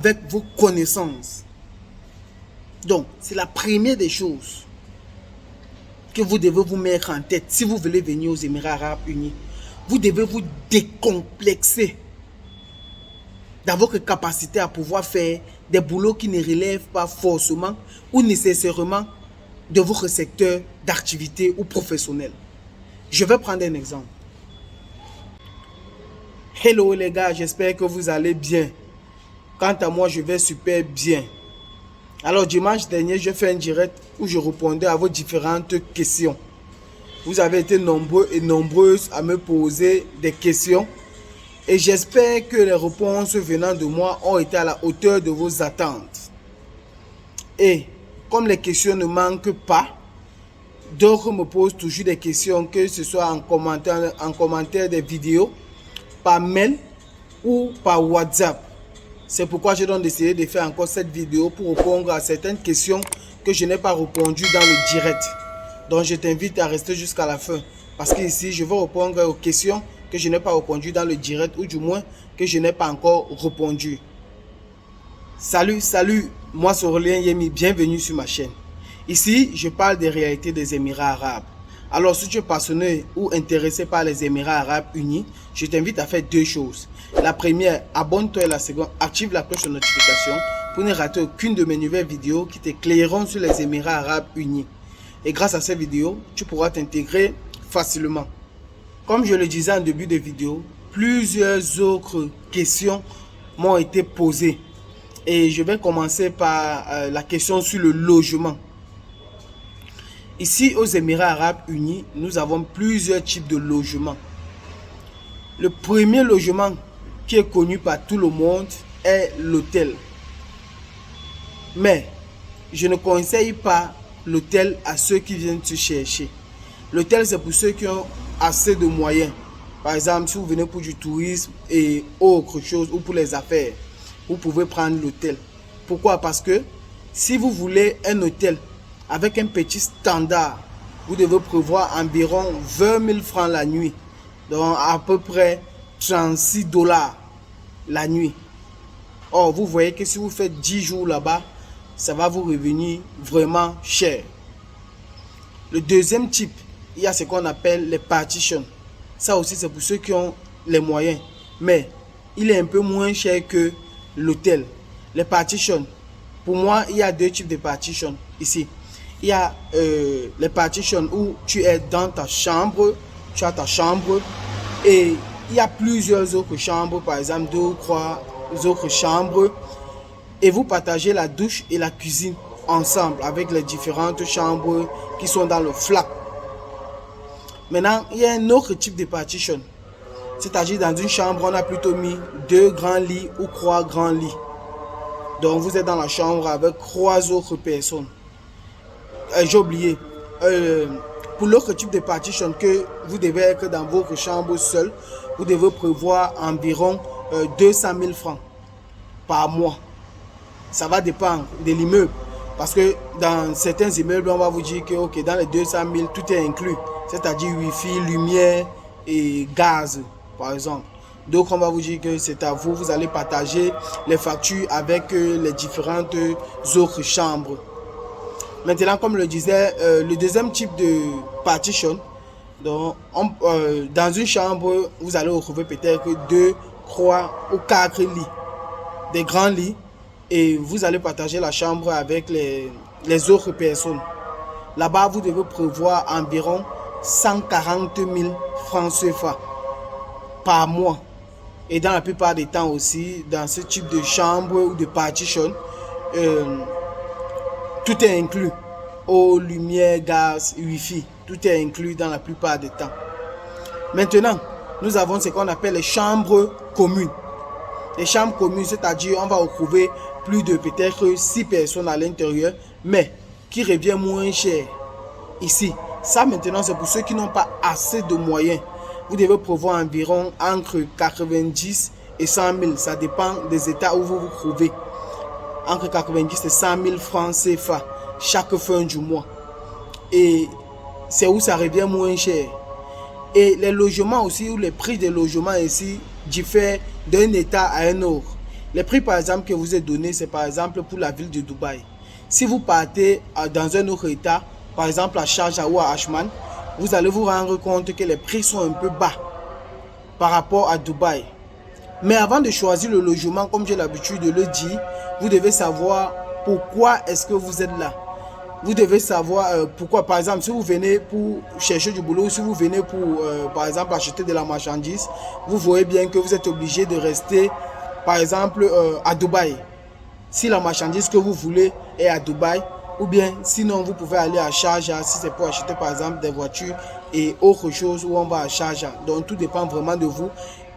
avec vos connaissances. Donc, c'est la première des choses que vous devez vous mettre en tête si vous voulez venir aux Émirats Arabes Unis. Vous devez vous décomplexer dans votre capacité à pouvoir faire des boulots qui ne relèvent pas forcément ou nécessairement de votre secteur d'activité ou professionnel. Je vais prendre un exemple. Hello les gars, j'espère que vous allez bien. Quant à moi, je vais super bien. Alors dimanche dernier, j'ai fait un direct où je répondais à vos différentes questions. Vous avez été nombreux et nombreuses à me poser des questions. Et j'espère que les réponses venant de moi ont été à la hauteur de vos attentes. Et comme les questions ne manquent pas, d'autres me posent toujours des questions, que ce soit en commentaire des vidéos, par mail ou par WhatsApp. C'est pourquoi j'ai donc décidé de faire encore cette vidéo pour répondre à certaines questions que je n'ai pas répondu dans le direct. Donc je t'invite à rester jusqu'à la fin. Parce qu'ici, je vais répondre aux questions que je n'ai pas répondu dans le direct, ou du moins que je n'ai pas encore répondu. Salut, moi c'est Aurélien Yemi, bienvenue sur ma chaîne. Ici, je parle des réalités des Émirats Arabes. Alors si tu es passionné ou intéressé par les Émirats Arabes Unis, je t'invite à faire deux choses. La première, abonne-toi, et la seconde, active la cloche de notification pour ne rater aucune de mes nouvelles vidéos qui t'éclaireront sur les Émirats Arabes Unis. Et grâce à ces vidéos, tu pourras t'intégrer facilement. Comme je le disais en début de vidéo, plusieurs autres questions m'ont été posées. Et je vais commencer par la question sur le logement. Ici, aux Émirats Arabes Unis, nous avons plusieurs types de logements. Le premier logement qui est connu par tout le monde est l'hôtel. Mais je ne conseille pas l'hôtel à ceux qui viennent se chercher. L'hôtel, c'est pour ceux qui ont assez de moyens. Par exemple, si vous venez pour du tourisme et autre chose, ou pour les affaires, vous pouvez prendre l'hôtel. Pourquoi? Parce que si vous voulez un hôtel avec un petit standard, vous devez prévoir environ 20 000 francs la nuit. Donc à peu près 36 $ la nuit. Or, vous voyez que si vous faites 10 jours là-bas, ça va vous revenir vraiment cher. Le deuxième type, il y a ce qu'on appelle les partitions. Ça aussi, c'est pour ceux qui ont les moyens. Mais il est un peu moins cher que l'hôtel. Les partitions, pour moi, il y a deux types de partitions ici. Il y a les partitions où tu es dans ta chambre, tu as ta chambre, et il y a plusieurs autres chambres, par exemple 2 ou 3 autres chambres, et vous partagez la douche et la cuisine ensemble avec les différentes chambres qui sont dans le flat. Maintenant, il y a un autre type de partition, c'est-à-dire dans une chambre, on a plutôt mis 2 grands lits ou 3 grands lits. Donc vous êtes dans la chambre avec 3 autres personnes. J'ai oublié, pour l'autre type de partition, que vous devez être dans votre chambre seul, vous devez prévoir environ 200 000 francs par mois. Ça va dépendre de l'immeuble. Parce que dans certains immeubles, on va vous dire que okay, dans les 200 000, tout est inclus. C'est-à-dire wifi, lumière et gaz, par exemple. Donc on va vous dire que c'est à vous, vous allez partager les factures avec les différentes autres chambres. Maintenant, comme le disait, le deuxième type de partition, donc, dans une chambre, vous allez retrouver peut-être 2, 3 ou 4 lits, des grands lits, et vous allez partager la chambre avec les autres personnes. Là-bas, vous devez prévoir environ 140 000 francs CFA par mois. Et dans la plupart des temps aussi, dans ce type de chambre ou de partition, tout est inclus. Eau, lumière, gaz, wifi, tout est inclus dans la plupart des temps. Maintenant, nous avons ce qu'on appelle les chambres communes. Les chambres communes, c'est-à-dire on va retrouver plus de peut-être 6 personnes à l'intérieur, mais qui revient moins cher ici. Ça maintenant, c'est pour ceux qui n'ont pas assez de moyens. Vous devez prévoir environ entre 90 et 100 000. Ça dépend des états où vous vous trouvez. Entre 90 et 100 000 francs CFA chaque fin du mois. Et c'est où ça revient moins cher. Et les logements aussi, où les prix des logements ici diffèrent d'un état à un autre. Les prix par exemple que vous êtes donné, c'est par exemple pour la ville de Dubaï. Si vous partez dans un autre état, par exemple à Sharjah ou à Ashman, vous allez vous rendre compte que les prix sont un peu bas par rapport à Dubaï. Mais avant de choisir le logement, comme j'ai l'habitude de le dire, vous devez savoir pourquoi est-ce que vous êtes là. Vous devez savoir pourquoi. Par exemple, si vous venez pour chercher du boulot, si vous venez pour, par exemple, acheter de la marchandise, vous voyez bien que vous êtes obligé de rester, par exemple, à Dubaï. Si la marchandise que vous voulez est à Dubaï, ou bien sinon vous pouvez aller à Sharjah si c'est pour acheter par exemple des voitures et autre chose où on va à Sharjah. Donc tout dépend vraiment de vous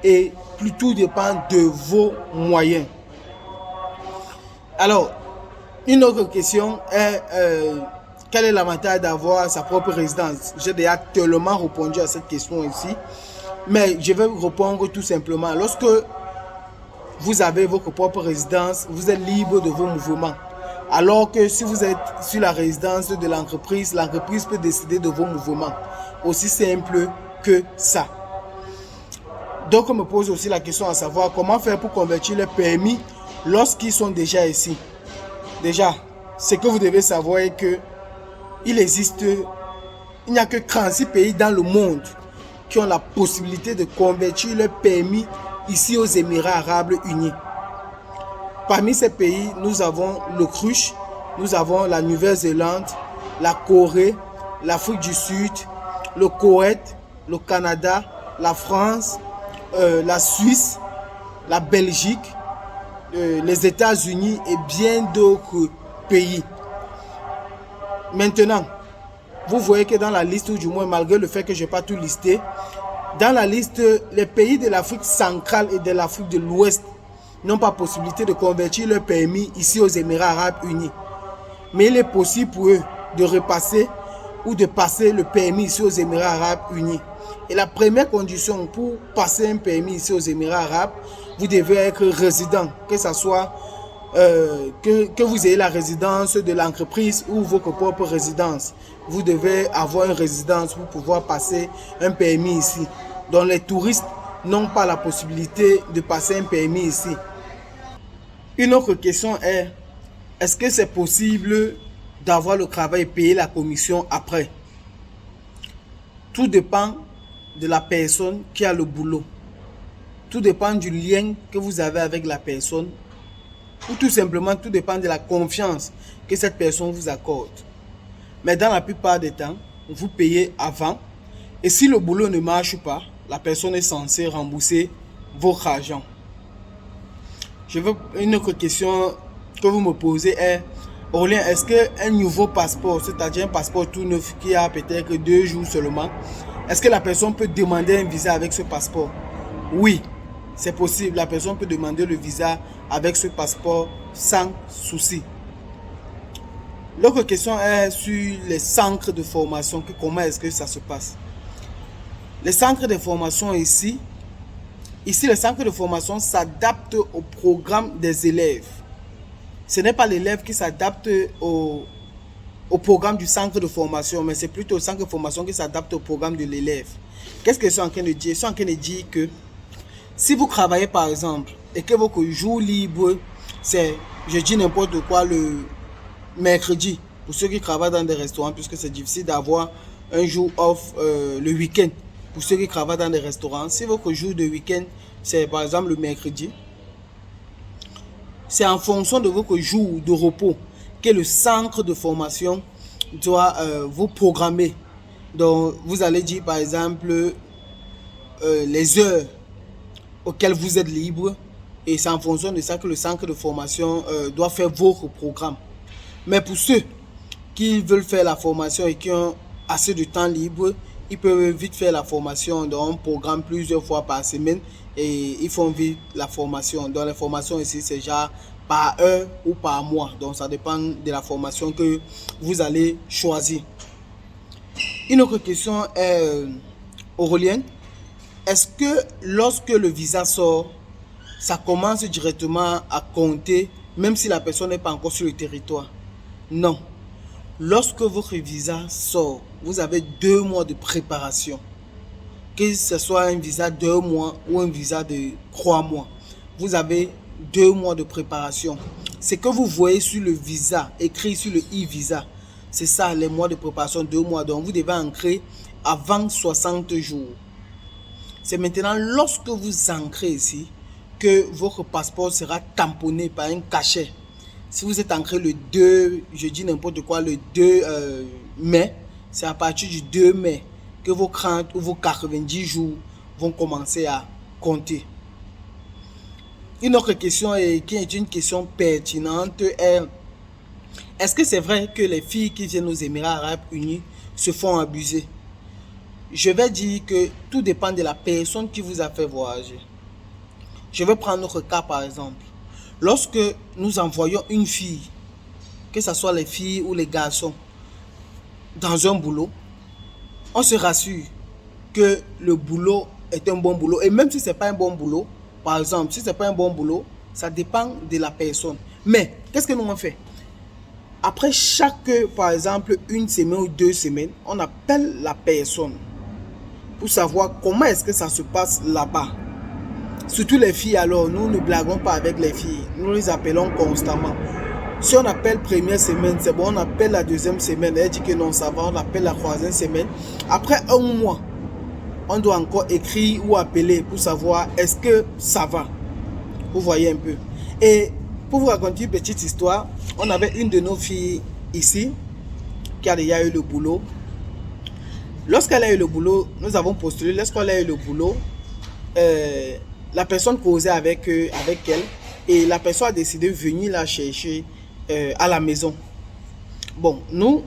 et tout dépend de vos moyens. Alors, une autre question est quel est l'avantage d'avoir sa propre résidence? J'ai déjà tellement répondu à cette question ici, mais je vais répondre tout simplement. Lorsque vous avez votre propre résidence, vous êtes libre de vos mouvements. Alors que si vous êtes sur la résidence de l'entreprise, l'entreprise peut décider de vos mouvements. Aussi simple que ça. Donc on me pose aussi la question à savoir comment faire pour convertir les permis lorsqu'ils sont déjà ici. Déjà, ce que vous devez savoir est que il n'y a que 36 pays dans le monde qui ont la possibilité de convertir le permis ici aux Émirats Arabes Unis. Parmi ces pays, nous avons l'Autruche, nous avons la Nouvelle-Zélande, la Corée, l'Afrique du Sud, le Koweït, le Canada, la France, la Suisse, la Belgique, les États-Unis et bien d'autres pays. Maintenant, vous voyez que dans la liste, ou du moins malgré le fait que je n'ai pas tout listé, dans la liste, les pays de l'Afrique centrale et de l'Afrique de l'Ouest n'ont pas possibilité de convertir leur permis ici aux Émirats Arabes Unis. Mais il est possible pour eux de repasser ou de passer le permis ici aux Émirats Arabes Unis. Et la première condition pour passer un permis ici aux Émirats Arabes, vous devez être résident, que ce soit que vous ayez la résidence de l'entreprise ou votre propre résidence. Vous devez avoir une résidence pour pouvoir passer un permis ici. Donc les touristes n'ont pas la possibilité de passer un permis ici. Une autre question est-ce que c'est possible d'avoir le travail et payer la commission après? Tout dépend de la personne qui a le boulot. Tout dépend du lien que vous avez avec la personne. Ou tout simplement, tout dépend de la confiance que cette personne vous accorde. Mais dans la plupart des temps, vous payez avant. Et si le boulot ne marche pas, la personne est censée rembourser votre argent. Une autre question que vous me posez est, Aurélien, est-ce qu'un nouveau passeport, c'est-à-dire un passeport tout neuf qui a peut-être 2 jours seulement, est-ce que la personne peut demander un visa avec ce passeport? Oui, c'est possible. La personne peut demander le visa avec ce passeport sans souci. L'autre question est sur les centres de formation. Comment est-ce que ça se passe? Les centres de formation ici, les centres de formation s'adaptent au programme des élèves. Ce n'est pas l'élève qui s'adapte au programme du centre de formation, mais c'est plutôt le centre de formation qui s'adapte au programme de l'élève. Qu'est-ce que je suis en train de dire? Je suis en train de dire que si vous travaillez par exemple et que votre jour libre, c'est, je dis n'importe quoi, le mercredi, pour ceux qui travaillent dans des restaurants, puisque c'est difficile d'avoir un jour off le week-end, pour ceux qui travaillent dans des restaurants, si votre jour de week-end, c'est par exemple le mercredi, c'est en fonction de votre jour de repos que le centre de formation doit vous programmer. Donc, vous allez dire par exemple les heures auxquelles vous êtes libre et c'est en fonction de ça que le centre de formation doit faire votre programme. Mais pour ceux qui veulent faire la formation et qui ont assez de temps libre, ils peuvent vite faire la formation. Donc, on programme plusieurs fois par semaine et ils font vite la formation. Donc, la formation ici, c'est genre par heure ou par mois. Donc, ça dépend de la formation que vous allez choisir. Une autre question est, Aurélien, est-ce que lorsque le visa sort, ça commence directement à compter, même si la personne n'est pas encore sur le territoire? Non. Lorsque votre visa sort, vous avez 2 mois de préparation. Que ce soit un visa de 2 mois ou un visa de 3 mois. Vous avez 2 mois de préparation. Ce que vous voyez sur le visa, écrit sur le e-visa, c'est ça, les mois de préparation, 2 mois. Donc, vous devez ancrer avant 60 jours. C'est maintenant lorsque vous ancrez ici que votre passeport sera tamponné par un cachet. Si vous êtes ancré le 2, je dis n'importe quoi, le 2 mai, c'est à partir du 2 mai que vos 30 ou vos 90 jours vont commencer à compter. Une autre question qui est une question pertinente est: est-ce que c'est vrai que les filles qui viennent aux Émirats Arabes Unis se font abuser? Je vais dire que tout dépend de la personne qui vous a fait voyager. Je vais prendre notre cas par exemple. Lorsque nous envoyons une fille, que ce soit les filles ou les garçons, dans un boulot, on se rassure que le boulot est un bon boulot. Et même si ce n'est pas un bon boulot, par exemple, si ce n'est pas un bon boulot, ça dépend de la personne. Mais, qu'est-ce que nous on fait? Après chaque, par exemple, 1 semaine ou 2 semaines, on appelle la personne pour savoir comment est-ce que ça se passe là-bas. Surtout les filles, alors, nous ne blaguons pas avec les filles. Nous les appelons constamment. Si on appelle première semaine, c'est bon, on appelle la deuxième semaine, elle dit que non, ça va, on appelle la troisième semaine. Après 1 mois, on doit encore écrire ou appeler pour savoir est-ce que ça va. Vous voyez un peu. Et pour vous raconter une petite histoire, on avait une de nos filles ici qui a déjà eu le boulot. Lorsqu'elle a eu le boulot, nous avons postulé. Lorsqu'elle a eu le boulot, la personne causait avec elle et la personne a décidé de venir la chercher à la maison. Bon, nous,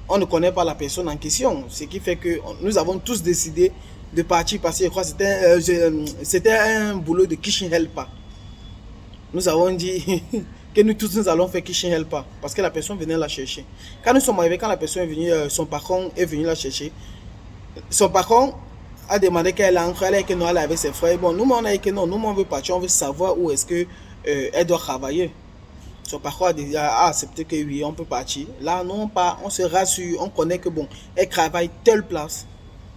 on ne connaît pas la personne en question, ce qui fait que nous avons tous décidé de partir parce que je crois que c'était un boulot de kitchen helper. Nous avons dit que nous tous nous allons faire kitchen helper parce que la personne venait la chercher. Quand nous sommes arrivés, quand la personne est venue, son patron est venu la chercher. Son patron a demandé qu'elle entre, elle a dit que non, elle est avec ses frères. Bon, nous on a dit que non, nous on veut partir, on veut savoir où est-ce que elle doit travailler. Son patron a déjà accepté que oui, on peut partir. Là, non, pas, on se rassure, on connaît que bon, elle travaille telle place.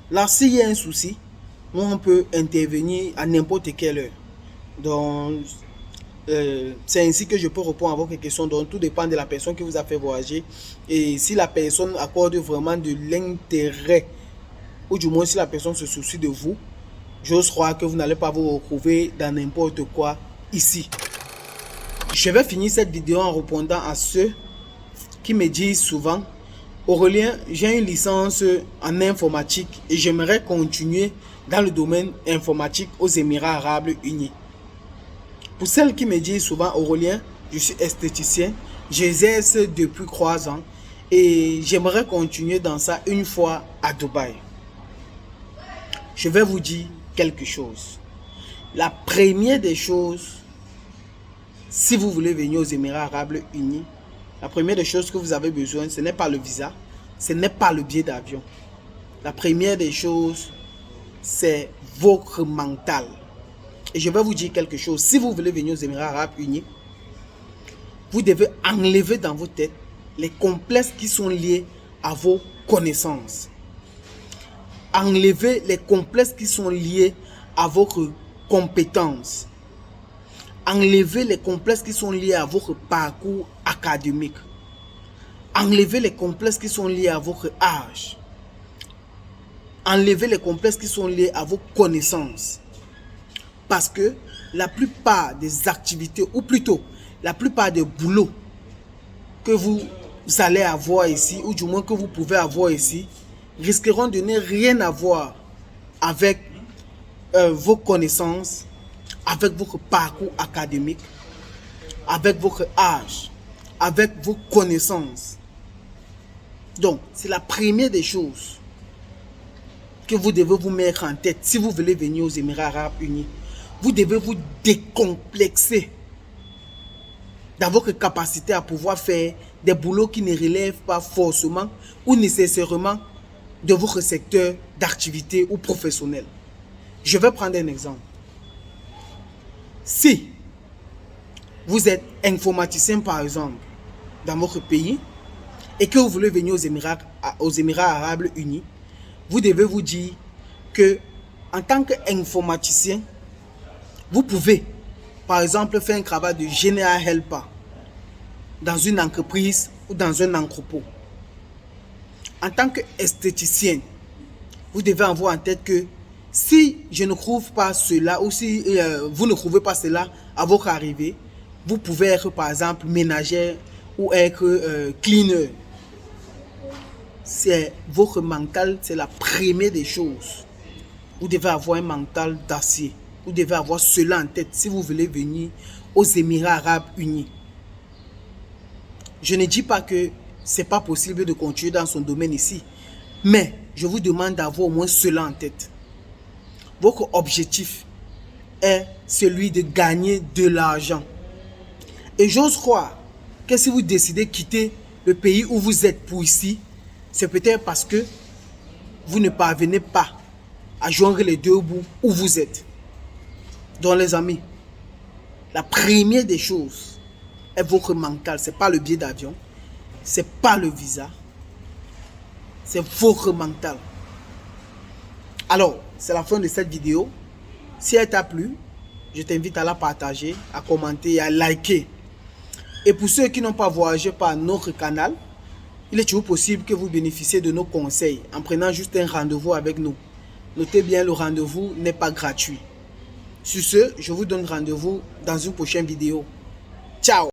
Là, s'il y a un souci, on peut intervenir à n'importe quelle heure. Donc, c'est ainsi que je peux répondre à votre question. Donc, tout dépend de la personne qui vous a fait voyager. Et si la personne accorde vraiment de l'intérêt, ou du moins si la personne se soucie de vous, j'ose croire que vous n'allez pas vous retrouver dans n'importe quoi ici. Je vais finir cette vidéo en répondant à ceux qui me disent souvent: Aurélien, j'ai une licence en informatique et j'aimerais continuer dans le domaine informatique aux Émirats Arabes Unis. Pour celles qui me disent souvent: Aurélien, je suis esthéticien, j'exerce depuis 3 ans et j'aimerais continuer dans ça une fois à Dubaï. Je vais vous dire quelque chose. La première des choses, si vous voulez venir aux Émirats Arabes Unis, la première des choses que vous avez besoin, ce n'est pas le visa, ce n'est pas le billet d'avion. La première des choses, c'est votre mental. Et je vais vous dire quelque chose. Si vous voulez venir aux Émirats Arabes Unis, vous devez enlever dans votre tête les complexes qui sont liés à vos connaissances. Enlevez les complexes qui sont liés à votre compétence. Enlevez les complexes qui sont liés à votre parcours académique. Enlevez les complexes qui sont liés à votre âge. Enlevez les complexes qui sont liés à vos connaissances. Parce que la plupart des activités, ou plutôt la plupart des boulots que vous allez avoir ici, ou du moins que vous pouvez avoir ici, risqueront de ne rien avoir avec vos connaissances, avec votre parcours académique, avec votre âge, avec vos connaissances. Donc, c'est la première des choses que vous devez vous mettre en tête si vous voulez venir aux Émirats Arabes Unis. Vous devez vous décomplexer dans votre capacité à pouvoir faire des boulots qui ne relèvent pas forcément ou nécessairement de votre secteur d'activité ou professionnel. Je vais prendre un exemple. Si vous êtes informaticien par exemple dans votre pays et que vous voulez venir aux Émirats Arabes Unis, vous devez vous dire que en tant qu'informaticien, vous pouvez par exemple, faire un travail de général helper dans une entreprise ou dans un entrepôt. En tant qu'esthéticienne, vous devez avoir en tête que si je ne trouve pas cela ou si vous ne trouvez pas cela à votre arrivée, vous pouvez être par exemple ménagère ou être cleaner. C'est votre mental, c'est la première des choses. Vous devez avoir un mental d'acier. Vous devez avoir cela en tête si vous voulez venir aux Émirats Arabes Unis. Je ne dis pas que ce n'est pas possible de continuer dans son domaine ici, mais je vous demande d'avoir au moins cela en tête. Votre objectif est celui de gagner de l'argent. Et j'ose croire que si vous décidez de quitter le pays où vous êtes pour ici, c'est peut-être parce que vous ne parvenez pas à joindre les deux bouts où vous êtes. Donc les amis, la première des choses est votre mental. Ce n'est pas le billet d'avion, ce n'est pas le visa, c'est votre mental. Alors, c'est la fin de cette vidéo. Si elle t'a plu, je t'invite à la partager, à commenter et à liker. Et pour ceux qui n'ont pas voyagé par notre canal, il est toujours possible que vous bénéficiez de nos conseils en prenant juste un rendez-vous avec nous. Notez bien, le rendez-vous n'est pas gratuit. Sur ce, je vous donne rendez-vous dans une prochaine vidéo. Ciao!